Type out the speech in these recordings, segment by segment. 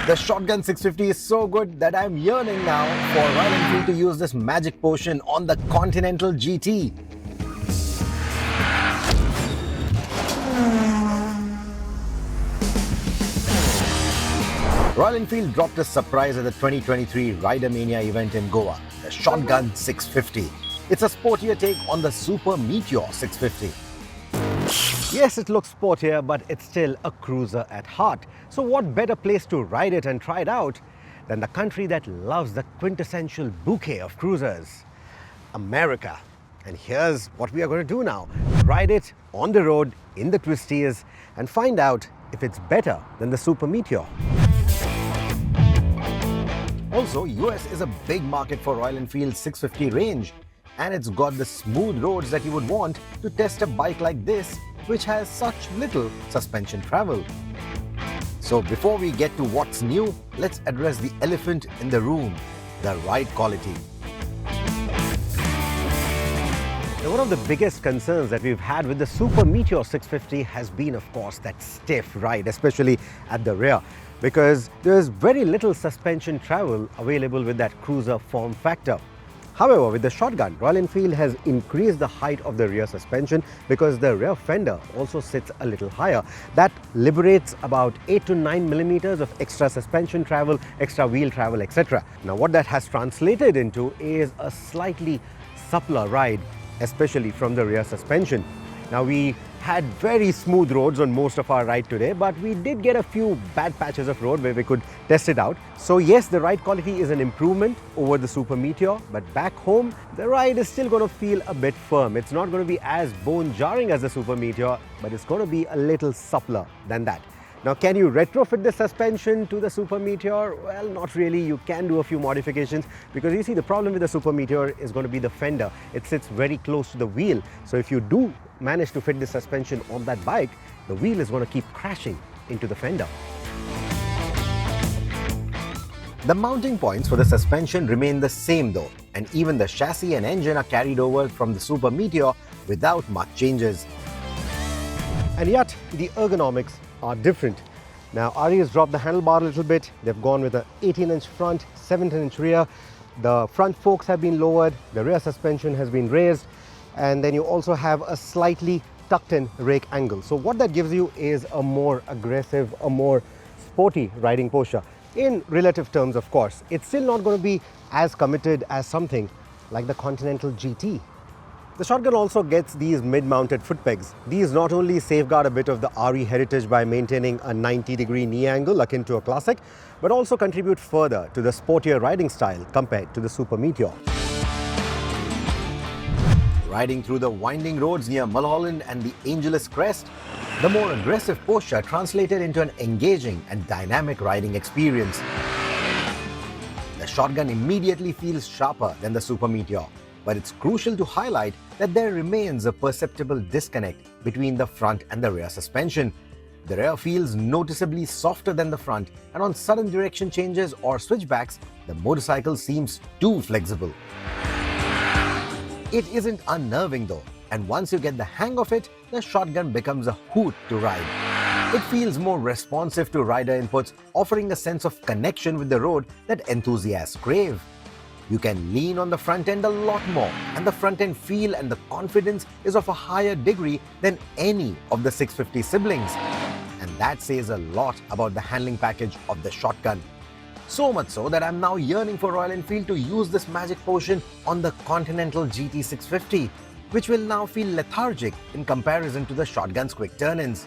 The Shotgun 650 is so good that I'm yearning now for Royal Enfield to use this magic potion on the Continental GT. Royal Enfield dropped a surprise at the 2023 Rider Mania event in Goa, the Shotgun 650. It's a sportier take on the Super Meteor 650. Yes, it looks sportier, but it's still a cruiser at heart. So what better place to ride it and try it out than the country that loves the quintessential bouquet of cruisers, America. And here's what we are going to do now. Ride it on the road in the twisties and find out if it's better than the Super Meteor. Also, US is a big market for Royal Enfield's 650 range, and it's got the smooth roads that you would want to test a bike like this, which has such little suspension travel. So before we get to what's new, let's address the elephant in the room, the ride quality. Now, one of the biggest concerns that we've had with the Super Meteor 650 has been, of course, that stiff ride, especially at the rear, because there's very little suspension travel available with that cruiser form factor. However, with the Shotgun, Royal Enfield has increased the height of the rear suspension because the rear fender also sits a little higher. That liberates about 8 to 9 millimeters of extra suspension travel, extra wheel travel, etc. Now, what that has translated into is a slightly suppler ride, especially from the rear suspension. Now, we had very smooth roads on most of our ride today, but we did get a few bad patches of road where we could test it out. So yes, the ride quality is an improvement over the Super Meteor, but back home, the ride is still going to feel a bit firm. It's not going to be as bone-jarring as the Super Meteor, but it's going to be a little suppler than that. Now, can you retrofit the suspension to the Super Meteor? Well, not really. You can do a few modifications because you see the problem with the Super Meteor is going to be the fender. It sits very close to the wheel. So if you do manage to fit the suspension on that bike, the wheel is going to keep crashing into the fender. The mounting points for the suspension remain the same though, and even the chassis and engine are carried over from the Super Meteor without much changes. And yet, the ergonomics are different. Now, RE has dropped the handlebar a little bit. They've gone with an 18-inch front, 17-inch rear. The front forks have been lowered, the rear suspension has been raised, and then you also have a slightly tucked-in rake angle. So what that gives you is a more aggressive, a more sporty riding posture. In relative terms, of course, it's still not going to be as committed as something like the Continental GT. The Shotgun also gets these mid-mounted foot pegs. These not only safeguard a bit of the RE heritage by maintaining a 90-degree knee angle akin to a classic, but also contribute further to the sportier riding style compared to the Super Meteor. Riding through the winding roads near Mulholland and the Angeles Crest, the more aggressive posture translated into an engaging and dynamic riding experience. The Shotgun immediately feels sharper than the Super Meteor, but it's crucial to highlight that there remains a perceptible disconnect between the front and the rear suspension. The rear feels noticeably softer than the front, and on sudden direction changes or switchbacks, the motorcycle seems too flexible. It isn't unnerving though, and once you get the hang of it, the Shotgun becomes a hoot to ride. It feels more responsive to rider inputs, offering a sense of connection with the road that enthusiasts crave. You can lean on the front end a lot more, and the front end feel and the confidence is of a higher degree than any of the 650 siblings. And that says a lot about the handling package of the Shotgun. So much so that I'm now yearning for Royal Enfield to use this magic potion on the Continental GT 650, which will now feel lethargic in comparison to the Shotgun's quick turn-ins.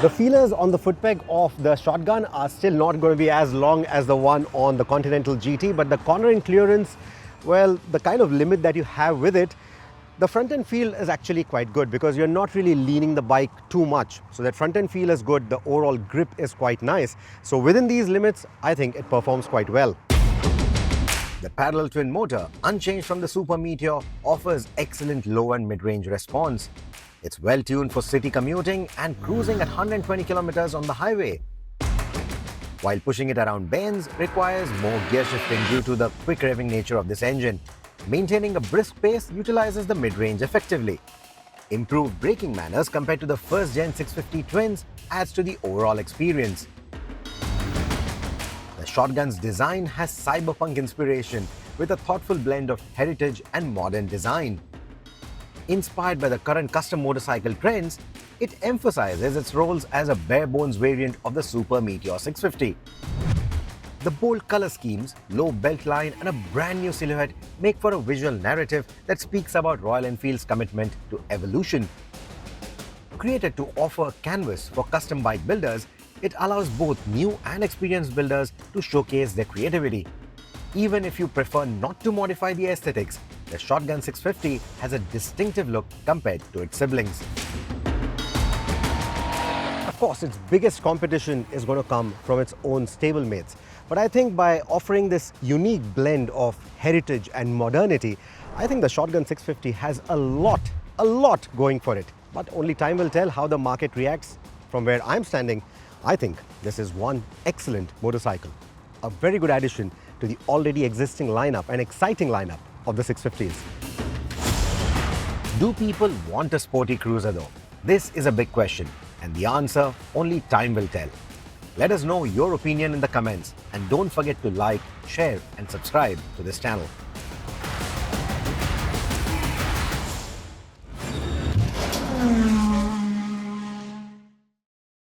The feelers on the foot peg of the Shotgun are still not going to be as long as the one on the Continental GT, but the cornering clearance, well, the kind of limit that you have with it, the front end feel is actually quite good because you're not really leaning the bike too much. So that front end feel is good, the overall grip is quite nice. So within these limits, I think it performs quite well. The parallel twin motor, unchanged from the Super Meteor, offers excellent low and mid-range response. It's well tuned for city commuting and cruising at 120 kilometers on the highway, while pushing it around bends requires more gear shifting due to the quick revving nature of this engine. Maintaining a brisk pace utilizes the mid-range effectively. Improved braking manners compared to the first-gen 650 twins adds to the overall experience. shotgun's design has cyberpunk inspiration with a thoughtful blend of heritage and modern design. Inspired by the current custom motorcycle trends, it emphasizes its roles as a bare-bones variant of the Super Meteor 650. The bold color schemes, low belt line, and a brand new silhouette make for a visual narrative that speaks about Royal Enfield's commitment to evolution. Created to offer a canvas for custom bike builders, it allows both new and experienced builders to showcase their creativity. Even if you prefer not to modify the aesthetics, the Shotgun 650 has a distinctive look compared to its siblings. Of course, its biggest competition is going to come from its own stablemates. But I think by offering this unique blend of heritage and modernity, I think the Shotgun 650 has a lot going for it. But only time will tell how the market reacts. From where I'm standing, I think this is one excellent motorcycle. A very good addition to the already existing lineup, an exciting lineup of the 650s. Do people want a sporty cruiser though? This is a big question, and the answer only time will tell. Let us know your opinion in the comments, and don't forget to like, share and subscribe to this channel.